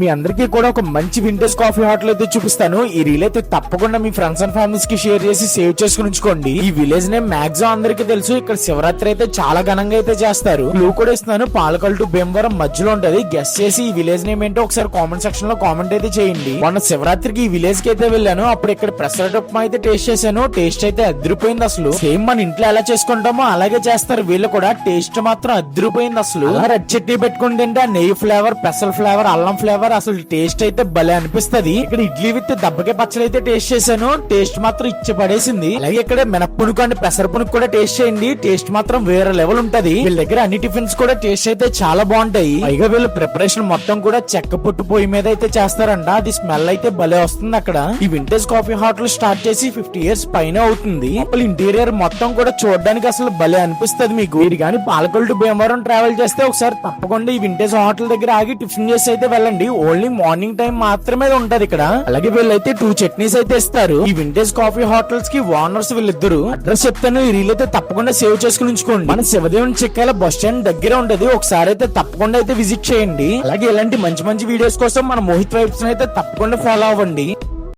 మీ అందరికీ కూడా ఒక మంచి వింటేజ్ కాఫీ హోటల్ అయితే చూపిస్తాను. ఈ రీల్ అయితే తప్పకుండా మీ ఫ్రెండ్స్ అండ్ ఫ్యామిలీస్ కి షేర్ చేసి సేవ్ చేసుకుని ఉంచుకోండి. ఈ విలేజ్ నేమ్ మాక్సిమం అందరికీ తెలుసు. ఇక్కడ శివరాత్రి అయితే చాలా ఘనంగా అయితే చేస్తారు. క్లూ కూడా ఇస్తున్నాను, పాలకల్ టు భీమవరం మధ్యలో ఉంటది. గెస్ట్ చేసి ఈ విలేజ్ నేమ్ ఏంటో ఒకసారి కామెంట్ సెక్షన్ లో కామెంట్ అయితే చేయండి. మొన్న శివరాత్రికి ఈ విలేజ్ కి అయితే వెళ్ళాను. అప్పుడు ఇక్కడ పెసరట్ ఉప్మా అయితే టేస్ట్ చేశాను. టేస్ట్ అయితే అదిరిపోయింది. అసలు సేమ్ మన ఇంట్లో ఎలా చేసుకుంటామో అలాగే చేస్తారు వీళ్ళు కూడా. టేస్ట్ మాత్రం అదిరిపోయింది. అసలు రెడ్ చట్నీ పెట్టుకుని తింటే నెయ్యి ఫ్లేవర్, పెసల్ ఫ్లేవర్, అల్లం ఫ్లేవర్, అసలు టేస్ట్ అయితే భలే అనిపిస్తది. ఇక్కడ ఇడ్లీ విత్ దబ్బకే పచ్చడి అయితే టేస్ట్ చేశాను. టేస్ట్ మాత్రం ఇచ్చి పడేసింది. అలాగే ఇక్కడ మినప్పునుకు అండ్ పెసర పునుకు కూడా టేస్ట్ చేయండి. టేస్ట్ మాత్రం వేరే లెవెల్ ఉంటది. వీళ్ళ దగ్గర అన్ని టిఫిన్స్ కూడా టేస్ట్ అయితే చాలా బాగుంటాయి. పైగా వీళ్ళ ప్రిపరేషన్ మొత్తం కూడా చెక్క పొట్టు పొయ్యి మీద అయితే చేస్తారంట. అది స్మెల్ అయితే భలే వస్తుంది. అక్కడ ఈ వింటేజ్ కాఫీ హోటల్ స్టార్ట్ చేసి 50 years పైన అవుతుంది. అసలు ఇంటీరియర్ మొత్తం కూడా చూడడానికి అసలు భలే అనిపిస్తుంది మీకు. మీరు కానీ పాలకొల్ టు భీమవరం ట్రావెల్ చేస్తే ఒకసారి తప్పకుండా ఈ వింటేజ్ హోటల్ దగ్గర ఆగి టిఫిన్ చేసి అయితే వెళ్ళండి. ఓన్లీ మార్నింగ్ టైం మాత్రమే ఉంటది ఇక్కడ. అలాగే వీళ్ళైతే 2 చట్నీస్ అయితే ఇస్తారు. ఈ వింటేజ్ కాఫీ హోటల్స్ కి ఓనర్స్ వీళ్ళిద్దరు. అడ్రస్ చెప్తాను, ఈ రీల్ అయితే తప్పకుండా సేవ్ చేసుకుని ఉంచుకోండి. మన శివదేవుని చిక్కాల బస్ స్టాండ్ దగ్గర ఉంటది. ఒకసారి అయితే తప్పకుండా అయితే విజిట్ చేయండి. అలాగే ఇలాంటి మంచి మంచి వీడియోస్ కోసం మన మోహిత్ వైబ్స్ అయితే తప్పకుండా ఫాలో అవ్వండి.